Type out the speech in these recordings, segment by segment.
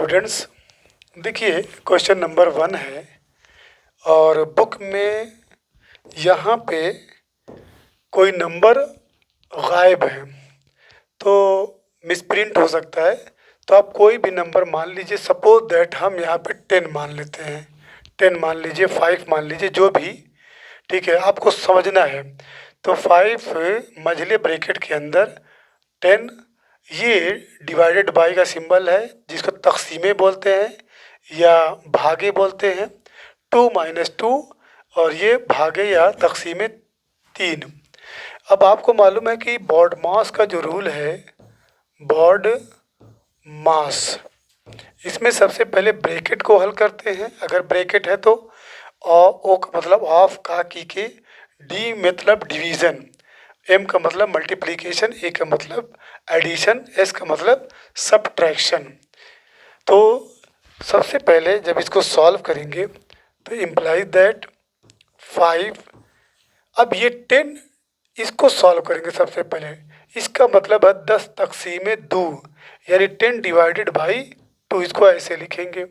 Students, देखिए question number 1 है और बुक में यहाँ पे कोई नंबर गायब है तो मिसप्रिंट हो सकता है। तो आप कोई भी नंबर मान लीजिए, सपोज दैट हम यहाँ पे 10 मान लेते हैं, 10 मान लीजिए, 5 मान लीजिए, जो भी ठीक है, आपको समझना है। तो 5 मझले ब्रैकेट के अंदर 10, ये डिवाइडेड बाई का सिंबल है जिसको तकसीमे बोलते हैं या भागे बोलते हैं। 2 - 2 और ये भागे या तकसीमे 3। अब आपको मालूम है कि बॉड मास का जो रूल है, बॉड मास, इसमें सबसे पहले ब्रैकेट को हल करते हैं। अगर ब्रैकेट है तो ओ का मतलब ऑफ, का की के, डी मतलब डिवीज़न, एम का मतलब मल्टीप्लिकेशन, ए का मतलब एडिशन, एस का मतलब सब्ट्रैक्शन। तो सबसे पहले जब इसको सॉल्व करेंगे तो इम्प्लाइज दैट 5, अब ये 10, इसको सॉल्व करेंगे सबसे पहले। इसका मतलब है 10 तक़सीमे 2 यानी 10 डिवाइडेड बाई 2, इसको ऐसे लिखेंगे।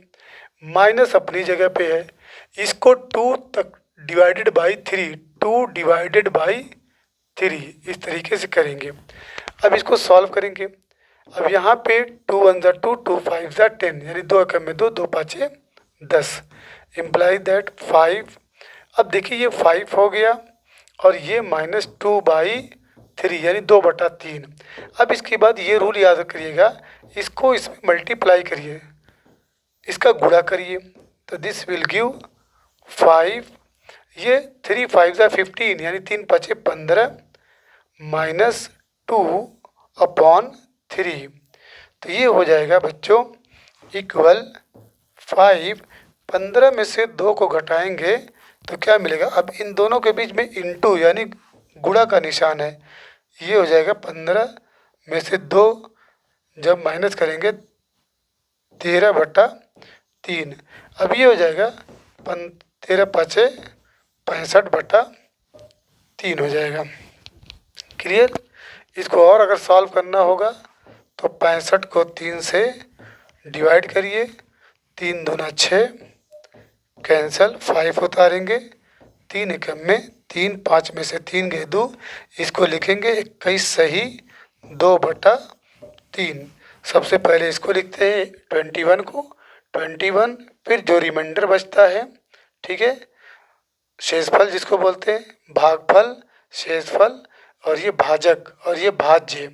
माइनस अपनी जगह पे है, इसको 2 तक डिवाइडेड बाई 3, 2 डिवाइडेड बाई 3, इस तरीके से करेंगे। अब इसको सॉल्व करेंगे। अब यहाँ पे 2 1 ज़ा 2, 2 5 ज़ा 10 यानी 2 एकम में 2, 2 5 10, इम्प्लाई दैट 5। अब देखिए ये 5 हो गया और ये -2/3 यानी 2/3। अब इसके बाद ये रूल याद करिएगा, इसको इसमें मल्टीप्लाई करिए, इसका गुणा करिए, तो दिस विल गिव 5। ये 3 5 ज़ा 15 यानी 3 5 15 -2/3। तो ये हो जाएगा बच्चों इक्वल 5। 15 में से 2 को घटाएंगे तो क्या मिलेगा? अब इन दोनों के बीच में इंटू यानी गुणा का निशान है, ये हो जाएगा 15 में से 2 जब माइनस करेंगे 13/3। अब ये हो जाएगा 13 5 65/3 हो जाएगा। क्लियर? इसको और अगर सॉल्व करना होगा तो 65 को 3 से डिवाइड करिए, 3 दूना 6, कैंसल, 5 उतारेंगे, 3 एकम में 3, 5 में से 3 गए 2, इसको लिखेंगे 21 सही 2/3। सबसे पहले इसको लिखते हैं 21 को, 21, फिर जो रिमाइंडर बचता है, ठीक है, शेषफल जिसको बोलते हैं, भागफल, शेषफल और ये भाजक और ये भाज्य।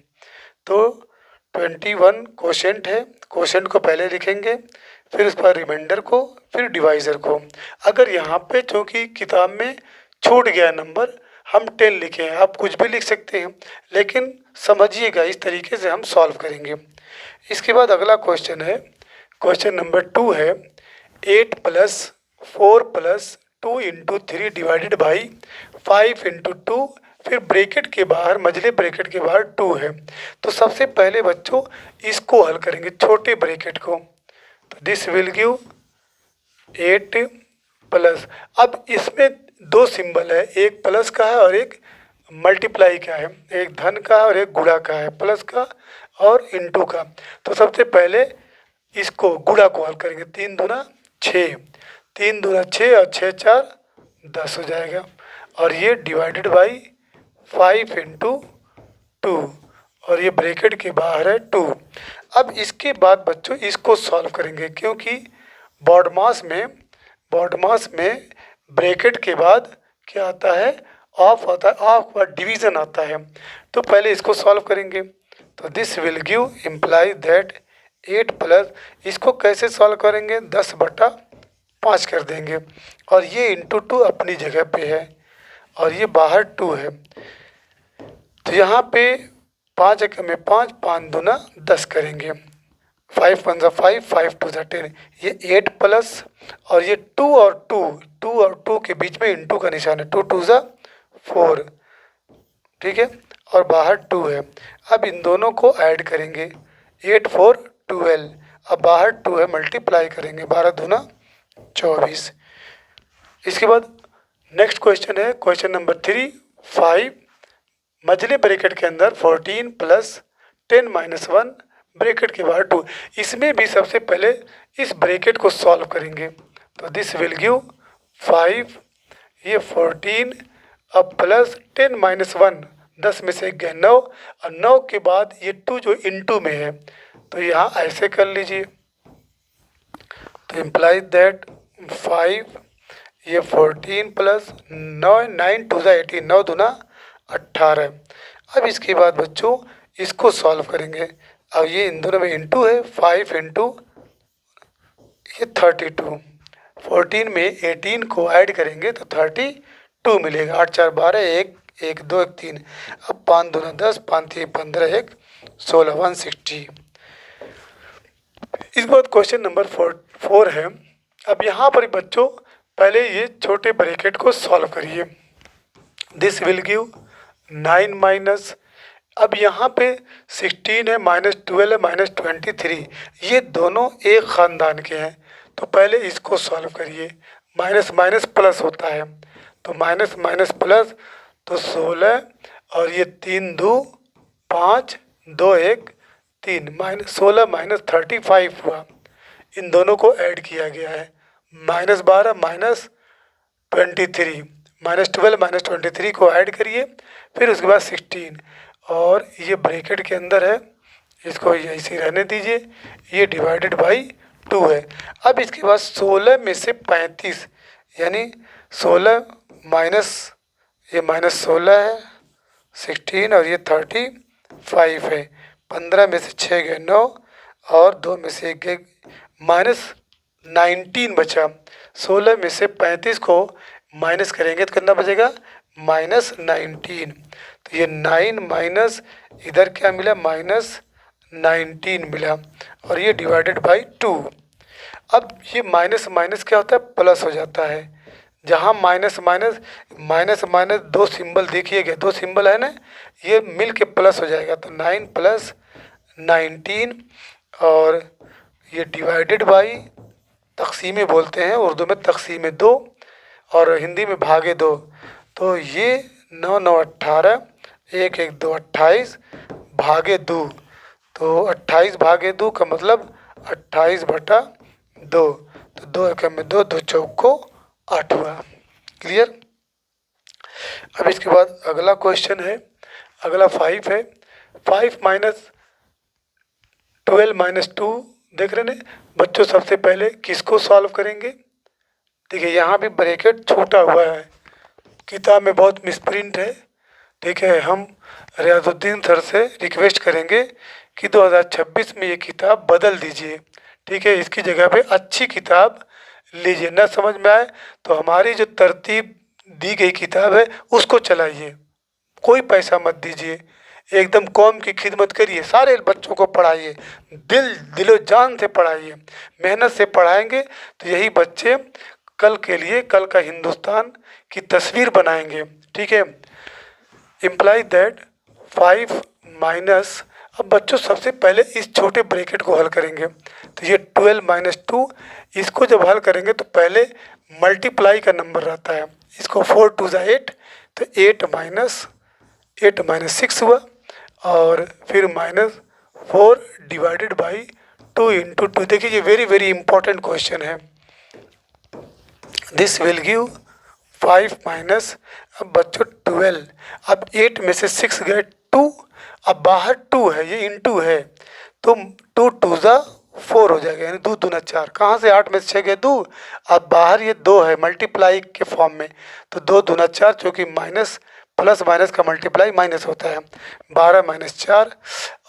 तो 21 कोशेंट है, कोशेंट को पहले लिखेंगे, फिर उस पर रिमाइंडर को, फिर डिवाइज़र को। अगर यहाँ पे चूँकि किताब में छूट गया नंबर, हम 10 लिखे हैं, आप कुछ भी लिख सकते हैं, लेकिन समझिएगा इस तरीके से हम सॉल्व करेंगे। इसके बाद अगला क्वेश्चन है, क्वेश्चन नंबर 2 है 8 + 4 + 2 × 3 डिवाइडेड बाई 5 × 2, फिर ब्रैकेट के बाहर, मझले ब्रैकेट के बाहर 2 है। तो सबसे पहले बच्चों इसको हल करेंगे, छोटे ब्रैकेट को, तो दिस विल गिव 8 प्लस, अब इसमें 2 सिंबल है, एक प्लस का है और एक मल्टीप्लाई का है, एक धन का और एक गुणा का है, प्लस का और इंटू का। तो सबसे पहले इसको गुणा को हल करेंगे, 3 दूना 6, 3 दूना 6 और 6 4 10 हो जाएगा, और ये डिवाइडेड बाई 5 × 2 और ये ब्रैकेट के बाहर है 2। अब इसके बाद बच्चों इसको सॉल्व करेंगे, क्योंकि बॉडमास में ब्रैकेट के बाद क्या आता है? ऑफ आता है, ऑफ का डिवीज़न आता है। तो पहले इसको सॉल्व करेंगे, तो this will give imply that 8 plus, इसको कैसे सॉल्व करेंगे? 10/5 कर देंगे, और ये इंटू 2 अपनी जगह पे है और ये बाहर 2 है। तो यहाँ पे 5 एकम में 5, 5 दूना 10 करेंगे, 5 1 ज़ा 5, 5 2 ज़ा 10, ये 8 प्लस और ये 2 और 2 के बीच में इंटू का निशान है, 2 2 ज़ा 4, ठीक है, और बाहर 2 है। अब इन दोनों को ऐड करेंगे, 8 4 12, अब बाहर 2 है, मल्टीप्लाई करेंगे, 12 दूना 24। इसके बाद नेक्स्ट क्वेश्चन है क्वेश्चन नंबर 3, 5 मझले ब्रैकेट के अंदर 14 + 10 - 1 ब्रैकेट के बाहर 2। इसमें भी सबसे पहले इस ब्रैकेट को सॉल्व करेंगे, तो दिस विल गिव 5, ये 14, अब प्लस 10 माइनस 1, 10 में से 9, और 9 के बाद ये 2 जो इनटू में है, तो यहाँ ऐसे कर लीजिए, तो इम्प्लाइज दैट 5, ये 14 प्लस 9, 9 2 18, 9 दूना 18। अब इसके बाद बच्चों इसको सॉल्व करेंगे। अब ये इन दोनों में इंटू है, 5 इंटू ये 32, 14 में 18 को ऐड करेंगे तो 32 मिलेगा। 8 4 12, 1 1 2 1 3, अब 5 दूना 10, 5 3 15, 1 16, 160। इस बाद क्वेश्चन नंबर 4 है। अब यहाँ पर बच्चों पहले ये छोटे ब्रैकेट को सॉल्व करिए। दिस विल गिव 9 माइनस, अब यहाँ पे 16 है, माइनस 12 है, माइनस 23, ये दोनों एक ख़ानदान के हैं, तो पहले इसको सॉल्व करिए। माइनस माइनस प्लस होता है, तो माइनस माइनस प्लस, तो 16, और ये 3 2 5 2 1 3, माइनस 16 माइनस 35 हुआ। इन दोनों को ऐड किया गया है, माइनस 12 माइनस 23, माइनस 12 माइनस 23 को ऐड करिए, फिर उसके बाद 16, और ये ब्रैकेट के अंदर है, इसको ऐसे रहने दीजिए, ये डिवाइडेड बाई 2 है। अब इसके बाद 16 में से 35, यानी 16 माइनस, ये माइनस 16 है, 16, और ये 35 है। 15 में से 6 गए 9, और 2 में से 1 गए, माइनस 19 बचा। 16 में से 35 को माइनस करेंगे तो कितना बचेगा, माइनस 19। तो ये 9 माइनस इधर क्या मिला, माइनस 19 मिला, और ये डिवाइडेड बाई 2। अब ये माइनस माइनस क्या होता है, प्लस हो जाता है। जहाँ माइनस माइनस माइनस माइनस दो सिंबल देखिएगा, दो सिंबल है ना, ये मिल के प्लस हो जाएगा, तो 9 प्लस 19, और ये डिवाइडेड बाई, तक़सीमे बोलते हैं उर्दू में, तक़सीमे 2, और हिंदी में भागे 2, तो ये 9 9 18, 1 1 2 28 भागे 2, तो 28 भागे 2 का मतलब 28/2, तो 2 एकम में 2, 2 चौक को 8 हुआ। क्लियर। अब इसके बाद अगला क्वेश्चन है, अगला 5 है। 5 माइनस 12 माइनस 2 देख रहे हैं बच्चों। सबसे पहले किसको सॉल्व करेंगे, देखिए यहाँ भी ब्रैकेट छूटा हुआ है, किताब में बहुत मिसप्रिंट है। ठीक है, हम रियाजुद्दीन सर से रिक्वेस्ट करेंगे कि 2026 में ये किताब बदल दीजिए। ठीक है, इसकी जगह पे अच्छी किताब लीजिए। ना समझ में आए तो हमारी जो तरतीब दी गई किताब है उसको चलाइए, कोई पैसा मत दीजिए, एकदम कौम की खिदमत करिए, सारे बच्चों को पढ़ाइए, दिलो जान से पढ़ाइए, मेहनत से पढ़ाएंगे तो यही बच्चे कल के लिए, कल का हिंदुस्तान की तस्वीर बनाएंगे। ठीक है, इम्प्लाई दैट 5 माइनस, अब बच्चों सबसे पहले इस छोटे ब्रैकेट को हल करेंगे, तो ये 12 माइनस 2, इसको जब हल करेंगे तो पहले मल्टीप्लाई का नंबर रहता है, इसको 4 2 8, तो 8 माइनस 6 हुआ, और फिर माइनस 4 डिवाइडेड बाई 2 इंटू 2। देखिए ये वेरी वेरी इंपॉर्टेंट क्वेश्चन है। दिस विल गिव 5 माइनस, अब बच्चों 12, अब 8 में से 6 गए 2, अब बाहर 2 है, ये इंटू है, तो 2 2 ज़ा 4 हो जाएगा, यानी 2 दूना 4। कहाँ से 8 में से 6 गए 2, अब बाहर ये 2 है मल्टीप्लाई के फॉर्म में, तो 2 दूना 4, चूँकि माइनस प्लस माइनस का मल्टीप्लाई माइनस होता है, 12 माइनस 4,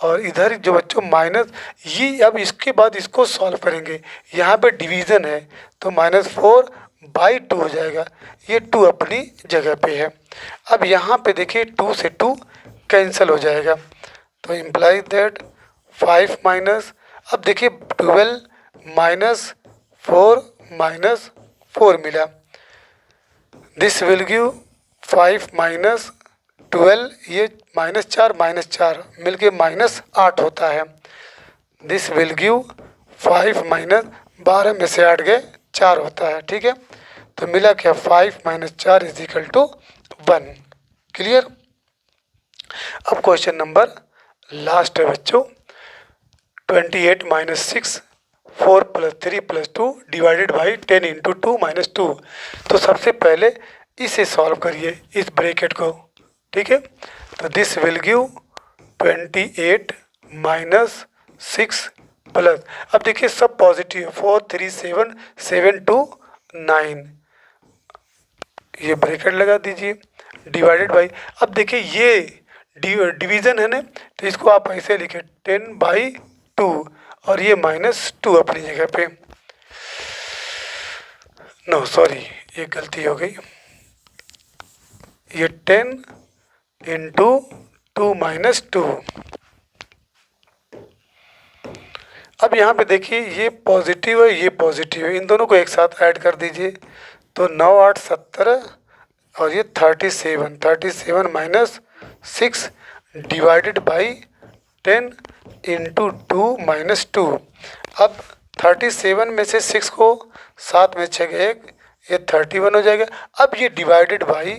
और इधर जो बच्चों माइनस, ये अब इसके बाद इसको सॉल्व करेंगे, यहाँ पे डिवीज़न है तो -4 बाई 2 हो जाएगा, ये 2 अपनी जगह पे है। अब यहाँ पे देखिए 2 से 2 कैंसिल हो जाएगा, तो इम्प्लाई दैट 5 माइनस, अब देखिए 12 माइनस 4 मिला, दिस विल गिव 5 माइनस 12, ये -4 मिलके -8 होता है। दिस विल गिव 5 माइनस 12 में से 8 गए 4 होता है। ठीक है, तो मिला क्या, 5 minus 4 is equal to 1। Clear. अब क्वेश्चन नंबर लास्ट है बच्चों, 28 minus 6, 4 plus 3 plus 2 divided by 10 into 2 minus 2। तो सबसे पहले इसे सॉल्व करिए, इस ब्रैकेट को, ठीक है। तो this will give 28 minus 6 plus, अब देखिए सब पॉजिटिव है, 4 3 7 7 2 9, ये ब्रैकेट लगा दीजिए, डिवाइडेड बाई, अब देखिए ये डिवीज़न है ना, तो इसको आप ऐसे लिखे 10/2 और ये -2 अपनी जगह पे, नो सॉरी ये गलती हो गई, ये 10 इंटू 2 माइनस 2। अब यहाँ पे देखिए ये पॉजिटिव है, ये पॉजिटिव है, इन दोनों को एक साथ ऐड कर दीजिए, तो 9 8 17 और ये 37 minus 6 divided by 10 into 2 minus 2। अब 37 में से 6 को 7 में 6 गए, ये 31 हो जाएगा। अब ये डिवाइडेड बाई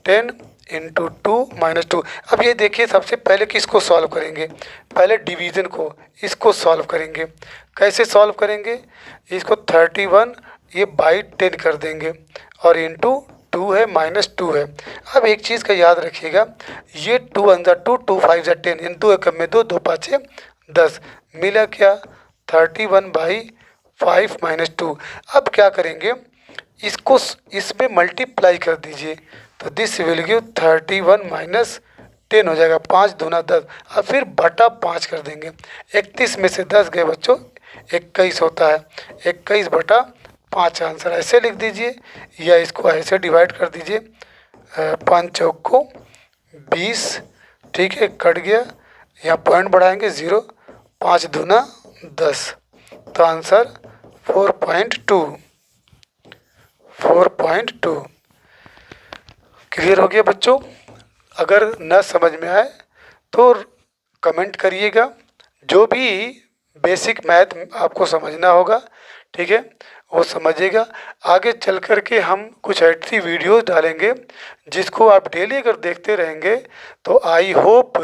10 इंटू 2 माइनस 2। अब ये देखिए सबसे पहले किसको सॉल्व करेंगे, पहले डिवीज़न को, इसको सॉल्व करेंगे। कैसे सॉल्व करेंगे, इसको 31 ये बाई 10 कर देंगे और इंटू 2 है माइनस 2 है। अब एक चीज़ का याद रखिएगा, ये 2 1 2 2 5 10, इन 2 एकम में 2 2 5 10, मिला क्या 31/5 माइनस 2। अब क्या करेंगे, इसको इसमें मल्टीप्लाई कर दीजिए, तो दिस विल गिव 31 माइनस 10 हो जाएगा, 5 दूना 10। अब फिर बटा 5 कर देंगे, 31 में से 10 गए बच्चों 21 होता है, 21 बटा 5 आंसर ऐसे लिख दीजिए, या इसको ऐसे डिवाइड कर दीजिए, 5 चौक को 20, ठीक है, कट गया, यहाँ पॉइंट बढ़ाएंगे 0, 5 दूना 10, तो आंसर 4.2। क्लियर हो गया बच्चों? अगर न समझ में आए तो कमेंट करिएगा, जो भी बेसिक मैथ आपको समझना होगा, ठीक है, वो समझिएगा। आगे चल कर के हम कुछ ऐसी वीडियोस डालेंगे जिसको आप डेली अगर देखते रहेंगे तो I hope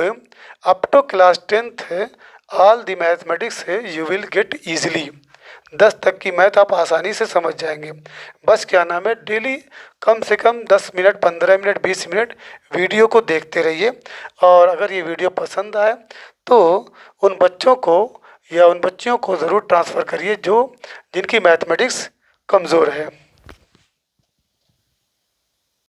up to class 10th all the mathematics you will get easily. 10 तक की मैथ आप आसानी से समझ जाएंगे। बस क्या नाम है, डेली कम से कम 10 मिनट 15 मिनट 20 मिनट वीडियो को देखते रहिए, और अगर ये वीडियो पसंद आए तो उन बच्चों को या उन बच्चियों को ज़रूर ट्रांसफ़र करिए जो जिनकी मैथमेटिक्स कमज़ोर है।